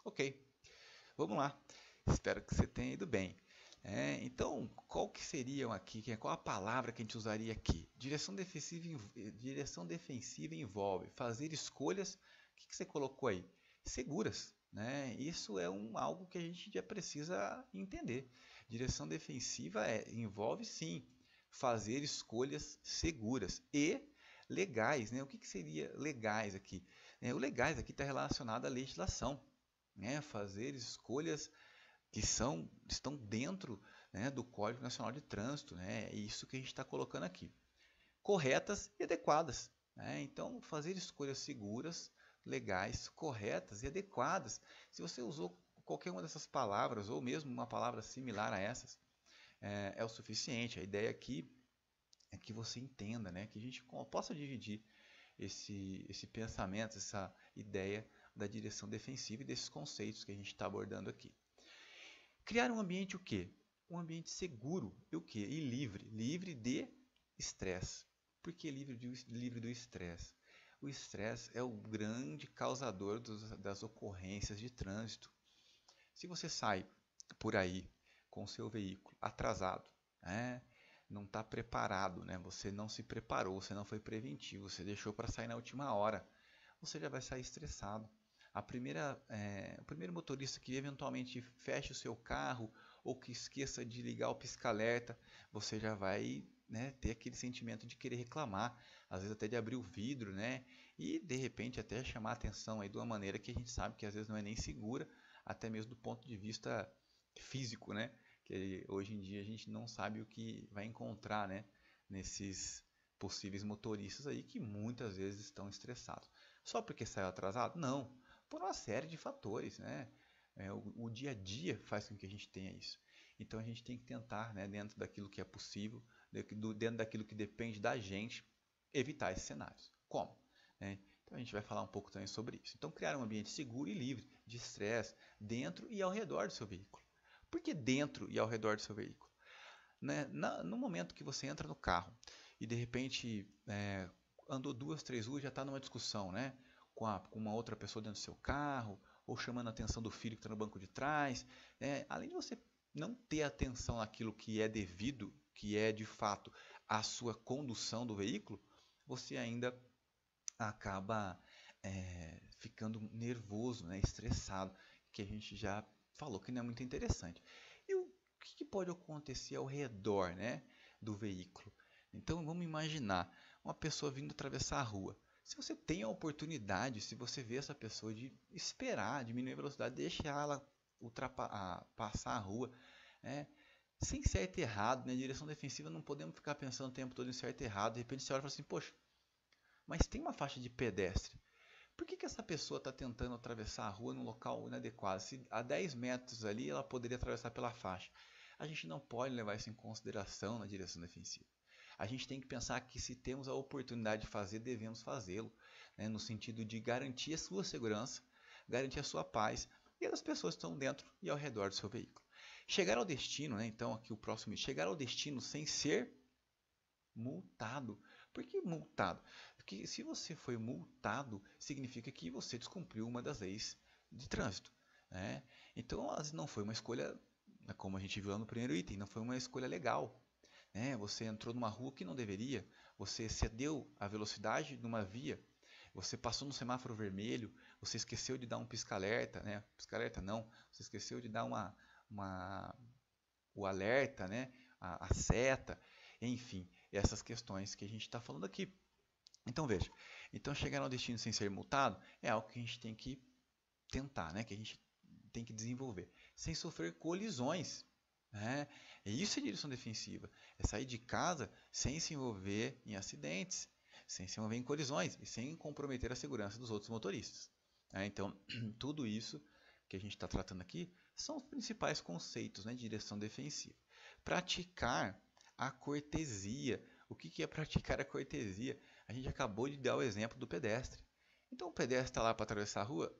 Ok, vamos lá. Espero que você tenha ido bem. Então, qual que seriam aqui, qual a palavra que a gente usaria aqui? Direção defensiva envolve fazer escolhas, o que você colocou aí? Seguras, né? Isso é algo que a gente já precisa entender. Direção defensiva envolve sim fazer escolhas seguras e legais, né? O que seria legais aqui? O legais aqui está relacionado à legislação, né? Fazer escolhas que estão dentro, né, do Código Nacional de Trânsito, né? É isso que a gente está colocando aqui. Corretas e adequadas, né? Então, fazer escolhas seguras, legais, corretas e adequadas. Se você usou qualquer uma dessas palavras, ou mesmo uma palavra similar a essas, é o suficiente. A ideia aqui é que você entenda, né, que a gente possa dividir esse pensamento, essa ideia da direção defensiva e desses conceitos que a gente está abordando aqui. Criar um ambiente o quê? Um ambiente seguro e o quê? E livre. Livre de estresse. Por que livre do estresse? O estresse é o grande causador das ocorrências de trânsito. Se você sai por aí com o seu veículo atrasado, né, não está preparado, né, você não se preparou, você não foi preventivo, você deixou para sair na última hora, você já vai sair estressado. O primeiro motorista que eventualmente feche o seu carro ou que esqueça de ligar o pisca-alerta, você já vai, né, ter aquele sentimento de querer reclamar, às vezes até de abrir o vidro, né, e de repente até chamar a atenção aí de uma maneira que a gente sabe que às vezes não é nem segura, até mesmo do ponto de vista físico, né, que hoje em dia a gente não sabe o que vai encontrar, né, nesses possíveis motoristas aí que muitas vezes estão estressados. Só porque saiu atrasado? Não, por uma série de fatores, né? O dia a dia faz com que a gente tenha isso. Então a gente tem que tentar, né, dentro daquilo que é possível, dentro daquilo que depende da gente, evitar esses cenários. Como? Então a gente vai falar um pouco também sobre isso. Então criar um ambiente seguro e livre de estresse dentro e ao redor do seu veículo. Por que dentro e ao redor do seu veículo? Né? No momento que você entra no carro e de repente andou 2, 3 ruas, já está numa discussão, né? Com uma outra pessoa dentro do seu carro, ou chamando a atenção do filho que está no banco de trás. Além de você não ter atenção naquilo que é devido, que é de fato a sua condução do veículo, você ainda acaba ficando nervoso, né? Estressado, que a gente já falou que não é muito interessante. E o que pode acontecer ao redor, né, do veículo? Então vamos imaginar uma pessoa vindo atravessar a rua. Se você tem a oportunidade, se você vê essa pessoa, de esperar, diminuir a velocidade, deixar ela passar a rua, né, sem certo e errado, né? Direção defensiva, não podemos ficar pensando o tempo todo em certo e errado. De repente você olha e fala assim, poxa, mas tem uma faixa de pedestre. Por que essa pessoa está tentando atravessar a rua num local inadequado? Se a 10 metros ali ela poderia atravessar pela faixa. A gente não pode levar isso em consideração na direção defensiva. A gente tem que pensar que se temos a oportunidade de fazer, devemos fazê-lo, né, no sentido de garantir a sua segurança, garantir a sua paz e a das pessoas que estão dentro e ao redor do seu veículo. Chegar ao destino, né, então aqui o próximo, chegar ao destino sem ser multado. Por que multado? Porque se você foi multado, significa que você descumpriu uma das leis de trânsito, né? Então, não foi uma escolha, como a gente viu lá no primeiro item, não foi uma escolha legal, né? Você entrou numa rua que não deveria, você excedeu a velocidade numa via, você passou no semáforo vermelho, você esqueceu de dar um pisca-alerta, né? Pisca-alerta não, você esqueceu de dar o alerta, né? A seta, enfim, essas questões que a gente está falando aqui. Então veja, então chegar ao destino sem ser multado é algo que a gente tem que tentar, né? Que a gente tem que desenvolver, sem sofrer colisões, né? E isso é direção defensiva, é sair de casa sem se envolver em acidentes, sem se envolver em colisões e sem comprometer a segurança dos outros motoristas, né? Então, tudo isso que a gente está tratando aqui são os principais conceitos, né, de direção defensiva. Praticar a cortesia. O que é praticar a cortesia? A gente acabou de dar o exemplo do pedestre. Então o pedestre está lá para atravessar a rua,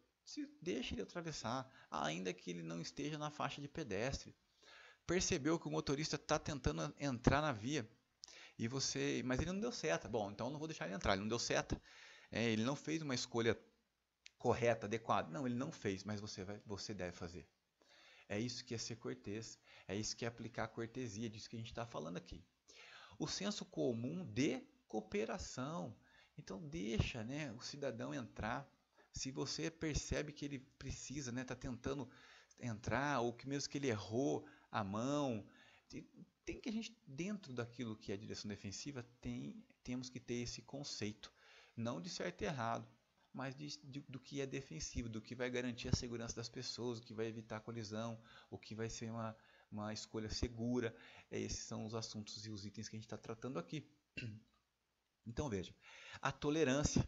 deixe ele atravessar, ainda que ele não esteja na faixa de pedestre. Percebeu que o motorista está tentando entrar na via mas ele não deu seta. Bom, então eu não vou deixar ele entrar, ele não deu seta. Ele não fez uma escolha correta, adequada. Não, ele não fez, mas você deve fazer. É isso que é ser cortês, é isso que é aplicar a cortesia, disso que a gente está falando aqui. O senso comum de cooperação. Então deixa, né, o cidadão entrar. Se você percebe que ele precisa, né, está tentando entrar, ou que mesmo que ele errou a mão, tem que a gente, dentro daquilo que é a direção defensiva, temos que ter esse conceito. Não de certo e errado, mas do que é defensivo, do que vai garantir a segurança das pessoas, o que vai evitar a colisão, o que vai ser uma escolha segura. Esses são os assuntos e os itens que a gente está tratando aqui. Então veja, a tolerância.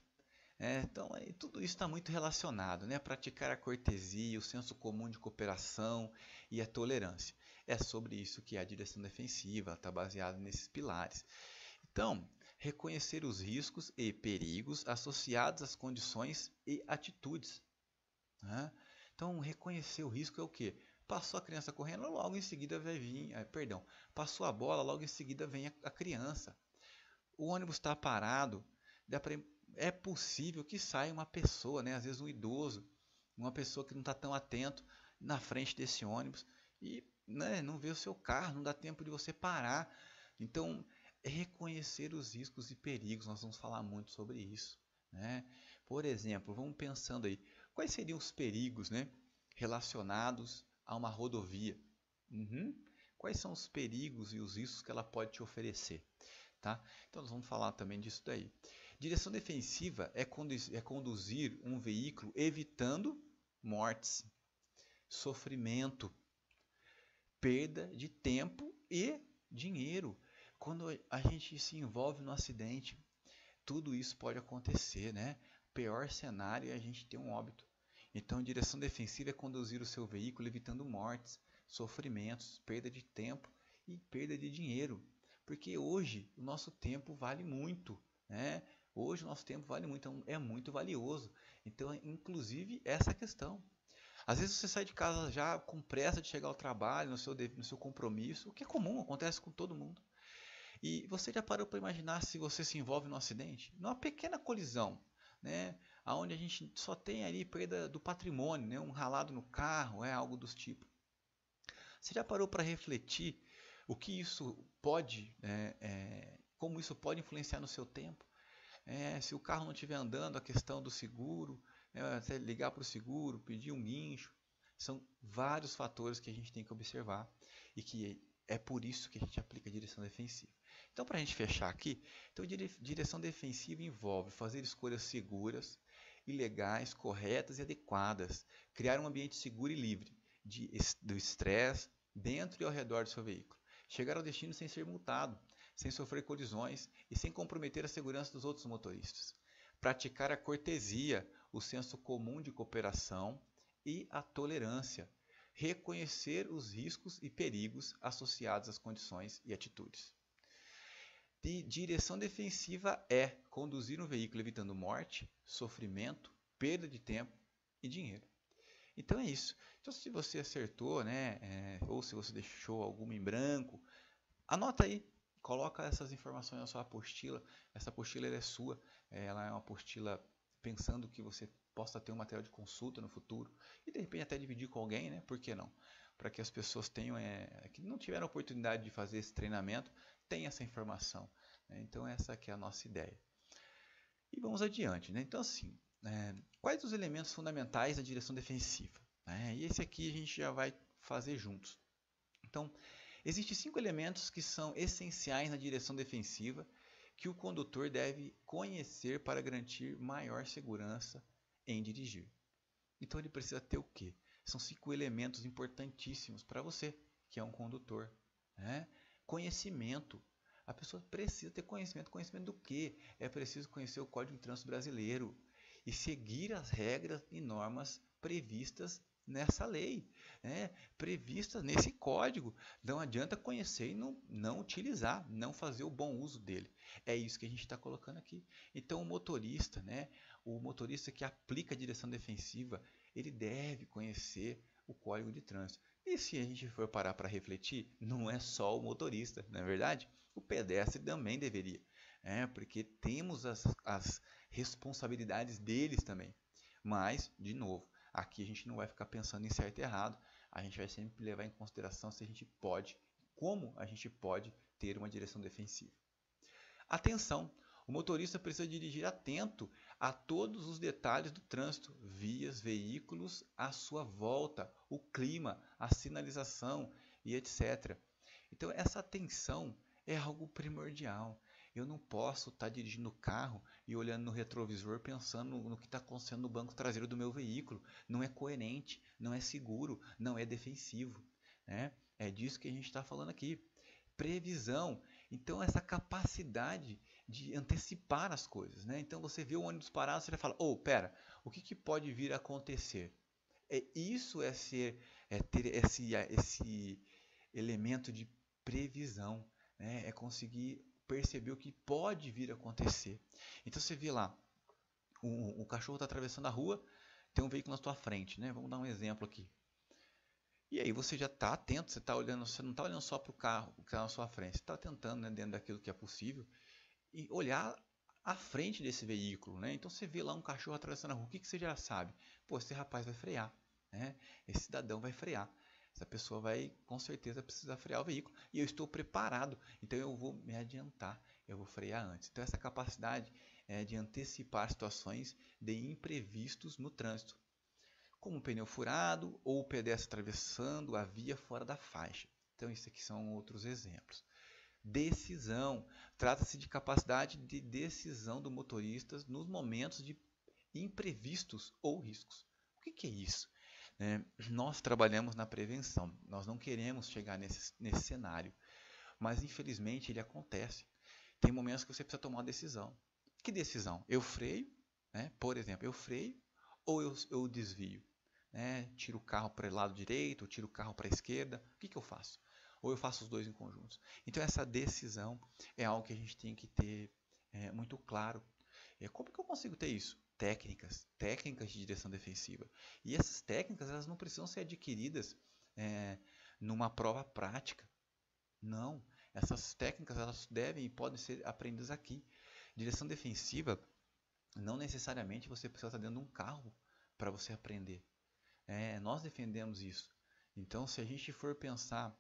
Então tudo isso está muito relacionado, né? Praticar a cortesia, o senso comum de cooperação e a tolerância. É sobre isso que é a direção defensiva, está baseado nesses pilares. Então, reconhecer os riscos e perigos associados às condições e atitudes. Né? Então, reconhecer o risco é o quê? Passou a criança correndo, logo em seguida vai vir, passou a bola, logo em seguida vem a criança. O ônibus está parado, é possível que saia uma pessoa, né? Às vezes um idoso, uma pessoa que não está tão atento na frente desse ônibus e, né, não vê o seu carro, não dá tempo de você parar. Então, reconhecer os riscos e perigos, nós vamos falar muito sobre isso. Né? Por exemplo, vamos pensando aí, quais seriam os perigos, né, relacionados a uma rodovia? Quais são os perigos e os riscos que ela pode te oferecer? Tá? Então nós vamos falar também disso daí. Direção defensiva é conduzir um veículo evitando mortes, sofrimento, perda de tempo e dinheiro. Quando a gente se envolve no acidente, tudo isso pode acontecer, né? O pior cenário é a gente ter um óbito. Então, direção defensiva é conduzir o seu veículo evitando mortes, sofrimentos, perda de tempo e perda de dinheiro. Porque hoje o nosso tempo vale muito, né? Hoje o nosso tempo vale muito, é muito valioso. Então, inclusive, essa questão. Às vezes você sai de casa já com pressa de chegar ao trabalho, no seu compromisso, o que é comum, acontece com todo mundo. E você já parou para imaginar se você se envolve num acidente? Numa pequena colisão, né? Onde a gente só tem ali perda do patrimônio, né? Um ralado no carro, algo dos tipos. Você já parou para refletir o que isso pode, como isso pode influenciar no seu tempo? Se o carro não estiver andando, a questão do seguro, até ligar para o seguro, pedir um guincho, são vários fatores que a gente tem que observar e que é por isso que a gente aplica a direção defensiva. Então, para a gente fechar aqui, então, direção defensiva envolve fazer escolhas seguras, legais, corretas e adequadas, criar um ambiente seguro e livre do estresse dentro e ao redor do seu veículo, chegar ao destino sem ser multado, sem sofrer colisões e sem comprometer a segurança dos outros motoristas. Praticar a cortesia, o senso comum de cooperação e a tolerância. Reconhecer os riscos e perigos associados às condições e atitudes. Direção defensiva é conduzir um veículo evitando morte, sofrimento, perda de tempo e dinheiro. Então é isso. Então se você acertou, né, ou se você deixou alguma em branco, anota aí. Coloca essas informações na sua apostila. Essa apostila é sua. Ela é uma apostila pensando que você possa ter um material de consulta no futuro. E de repente até dividir com alguém, né? Por que não? Para que as pessoas tenham, que não tiveram a oportunidade de fazer esse treinamento, tenham essa informação. Né? Então essa aqui é a nossa ideia. E vamos adiante. Né? Então assim, quais os elementos fundamentais da direção defensiva? E esse aqui a gente já vai fazer juntos. Então, existem 5 elementos que são essenciais na direção defensiva que o condutor deve conhecer para garantir maior segurança em dirigir. Então ele precisa ter o quê? São 5 elementos importantíssimos para você, que é um condutor. Conhecimento. A pessoa precisa ter conhecimento. Conhecimento do quê? É preciso conhecer o Código de Trânsito Brasileiro e seguir as regras e normas previstas nessa lei, previstas nesse código. Não adianta conhecer e não utilizar, não fazer o bom uso dele. É isso que a gente está colocando aqui. Então o motorista que aplica a direção defensiva, ele deve conhecer o Código de Trânsito. E se a gente for parar para refletir, não é só o motorista, não é verdade? O pedestre também deveria, porque temos as responsabilidades deles também. Mas, de novo, aqui a gente não vai ficar pensando em certo e errado, a gente vai sempre levar em consideração se a gente pode, como a gente pode ter uma direção defensiva. Atenção! O motorista precisa dirigir atento a todos os detalhes do trânsito, vias, veículos à sua volta, o clima, a sinalização e etc. Então, essa atenção é algo primordial. Eu não posso estar dirigindo o carro e olhando no retrovisor pensando no que está acontecendo no banco traseiro do meu veículo. Não é coerente, não é seguro, não é defensivo, né? É disso que a gente está falando aqui. Previsão. Então, essa capacidade de antecipar as coisas, né? Então, você vê o ônibus parado, você já fala, pera, o que pode vir a acontecer? Isso é ter esse elemento de previsão, né? É conseguir perceber o que pode vir a acontecer. Então, você vê lá, o cachorro está atravessando a rua, tem um veículo na sua frente, né? Vamos dar um exemplo aqui. E aí você já está atento, você não está olhando só para o carro que está na sua frente, você está tentando, né, dentro daquilo que é possível, e olhar à frente desse veículo, né? Então você vê lá um cachorro atravessando a rua, o que você já sabe? Pô, esse rapaz vai frear, né? Esse cidadão vai frear. Essa pessoa vai com certeza precisar frear o veículo e eu estou preparado, então eu vou me adiantar, eu vou frear antes. Então essa capacidade de antecipar situações de imprevistos no trânsito, como um pneu furado ou o pedestre atravessando a via fora da faixa. Então, isso aqui são outros exemplos. Decisão. Trata-se de capacidade de decisão do motorista nos momentos de imprevistos ou riscos. O que é isso? Nós trabalhamos na prevenção, nós não queremos chegar nesse cenário, mas infelizmente ele acontece. Tem momentos que você precisa tomar uma decisão. Que decisão? Eu freio, né? Por exemplo, eu freio ou eu desvio? Né? Tiro o carro para o lado direito, ou tiro o carro para a esquerda, o que eu faço? Ou eu faço os dois em conjunto? Então essa decisão é algo que a gente tem que ter muito claro. Como que eu consigo ter isso? Técnicas de direção defensiva. E essas técnicas elas não precisam ser adquiridas numa prova prática. Não, essas técnicas elas devem e podem ser aprendidas aqui. Direção defensiva, não necessariamente você precisa estar dentro de um carro para você aprender. Nós defendemos isso. Então, se a gente for pensar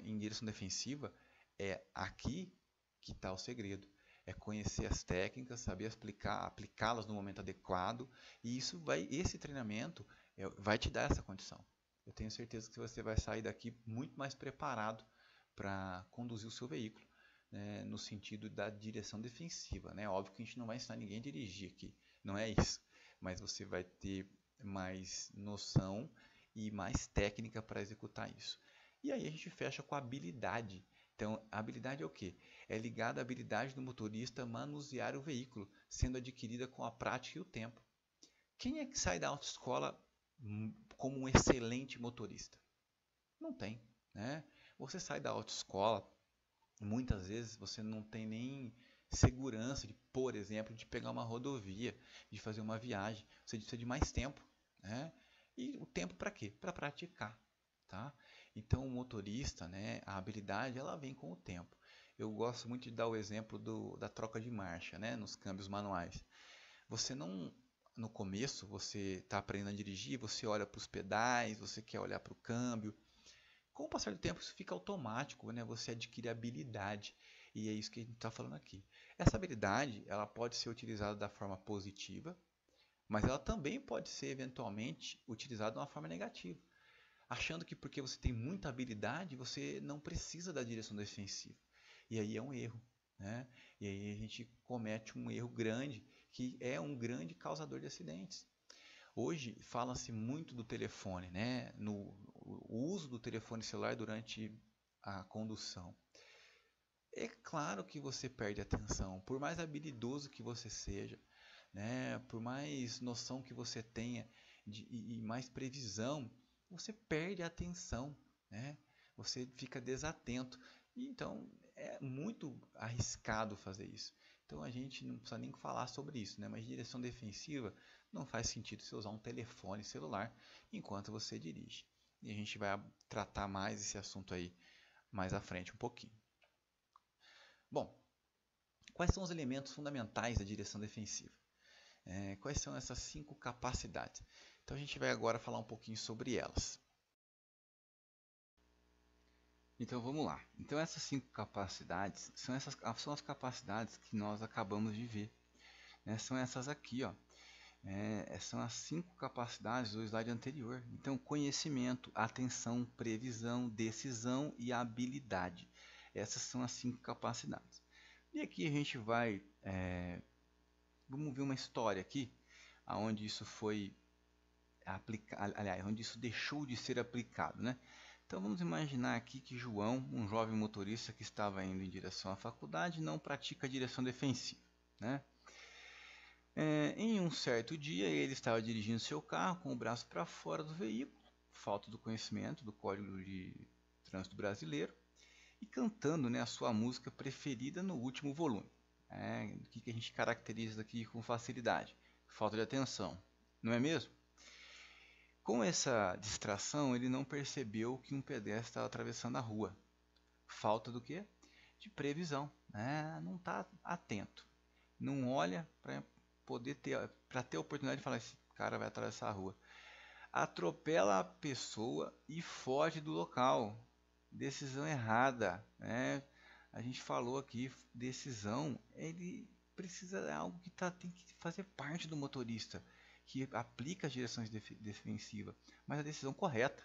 em direção defensiva, é aqui que está o segredo. É conhecer as técnicas, saber aplicá-las no momento adequado, e esse treinamento vai te dar essa condição. Eu tenho certeza que você vai sair daqui muito mais preparado para conduzir o seu veículo, né, no sentido da direção defensiva. Né? Óbvio que a gente não vai ensinar ninguém a dirigir aqui, não é isso. Mas você vai ter mais noção e mais técnica para executar isso. E aí a gente fecha com a habilidade. Então, a habilidade é o quê? É ligada à habilidade do motorista manusear o veículo, sendo adquirida com a prática e o tempo. Quem é que sai da autoescola como um excelente motorista? Não tem, né? Você sai da autoescola, muitas vezes você não tem nem segurança de, por exemplo, de pegar uma rodovia, de fazer uma viagem. Você precisa de mais tempo, né? E o tempo para quê? Para praticar, tá? Então o motorista, né, a habilidade, ela vem com o tempo. Eu gosto muito de dar o exemplo da troca de marcha, né, nos câmbios manuais. Você não, no começo, você está aprendendo a dirigir, você olha para os pedais, você quer olhar para o câmbio. Com o passar do tempo, isso fica automático, né? Você adquire habilidade. E é isso que a gente está falando aqui. Essa habilidade ela pode ser utilizada da forma positiva, mas ela também pode ser, eventualmente, utilizada de uma forma negativa. Achando que porque você tem muita habilidade, você não precisa da direção defensiva. E aí é um erro. Né? E aí a gente comete um erro grande, que é um grande causador de acidentes. Hoje fala-se muito do telefone, né? No o uso do telefone celular durante a condução. É claro que você perde atenção, por mais habilidoso que você seja, né? Por mais noção que você tenha e mais previsão, você perde a atenção, né? Você fica desatento. E então é muito arriscado fazer isso. Então a gente não precisa nem falar sobre isso, né? Mas direção defensiva não faz sentido você usar um telefone celular enquanto você dirige. E a gente vai tratar mais esse assunto aí mais à frente um pouquinho. Bom, quais são os elementos fundamentais da direção defensiva? Quais são essas 5 capacidades? Então a gente vai agora falar um pouquinho sobre elas. Então vamos lá. Então essas 5 capacidades são as capacidades que nós acabamos de ver, né? São essas aqui, ó. São as 5 capacidades do slide anterior. Então conhecimento, atenção, previsão, decisão e habilidade. Essas são as 5 capacidades. E aqui a gente vai, vamos ver uma história aqui, aonde isso foi aplicado, aliás, onde isso deixou de ser aplicado, né? Então vamos imaginar aqui que João, um jovem motorista que estava indo em direção à faculdade, não pratica a direção defensiva, né? Em um certo dia ele estava dirigindo seu carro com o braço para fora do veículo, falta do conhecimento do Código de Trânsito Brasileiro, e cantando, né, a sua música preferida no último volume. O que a gente caracteriza aqui com facilidade? Falta de atenção, não é mesmo? Com essa distração, ele não percebeu que um pedestre estava atravessando a rua. Falta do quê? De previsão, né? Não está atento, não olha para ter a oportunidade de falar: esse cara vai atravessar a rua. Atropela a pessoa e foge do local. Decisão errada, né? A gente falou aqui, decisão, ele precisa de algo que tem que fazer parte do motorista, que aplica as direções defensivas, mas a decisão correta.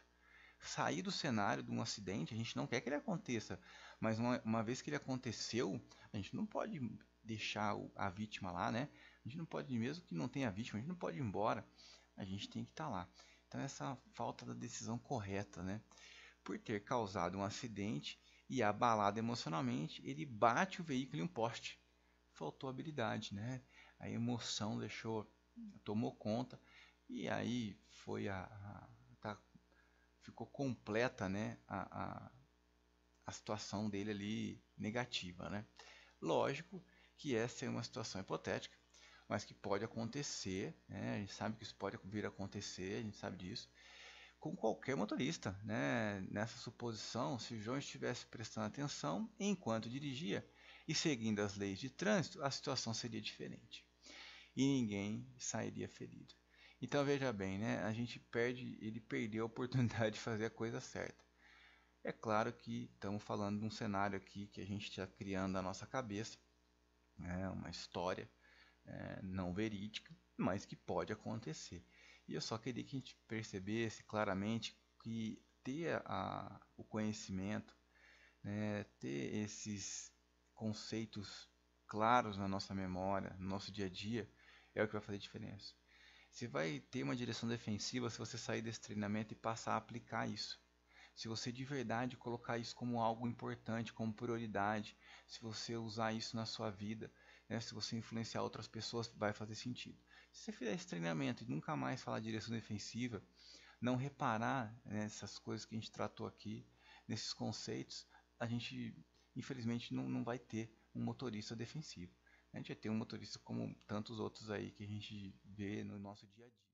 Sair do cenário de um acidente, a gente não quer que ele aconteça, mas uma vez que ele aconteceu, a gente não pode deixar a vítima lá, né? A gente não pode, mesmo que não tenha vítima, a gente não pode ir embora, a gente tem que estar lá. Então essa falta da decisão correta, né? Por ter causado um acidente e abalado emocionalmente, ele bate o veículo em um poste. Faltou habilidade, né? A emoção tomou conta e aí foi ficou completa, né? A situação dele ali negativa, né? Lógico que essa é uma situação hipotética, mas que pode acontecer, né? A gente sabe que isso pode vir a acontecer, a gente sabe disso com qualquer motorista, né? Nessa suposição, se o João estivesse prestando atenção enquanto dirigia e seguindo as leis de trânsito, a situação seria diferente e ninguém sairia ferido. Então veja bem, né? Ele perdeu a oportunidade de fazer a coisa certa. É claro que estamos falando de um cenário aqui que a gente está criando na nossa cabeça, né? Uma história não verídica, mas que pode acontecer. E eu só queria que a gente percebesse claramente que ter o conhecimento, né, ter esses conceitos claros na nossa memória, no nosso dia a dia, é o que vai fazer diferença. Você vai ter uma direção defensiva se você sair desse treinamento e passar a aplicar isso. Se você de verdade colocar isso como algo importante, como prioridade, se você usar isso na sua vida, né, se você influenciar outras pessoas, vai fazer sentido. Se você fizer esse treinamento e nunca mais falar de direção defensiva, não reparar nessas coisas que a gente tratou aqui, nesses conceitos, a gente infelizmente não vai ter um motorista defensivo. A gente vai ter um motorista como tantos outros aí que a gente vê no nosso dia a dia.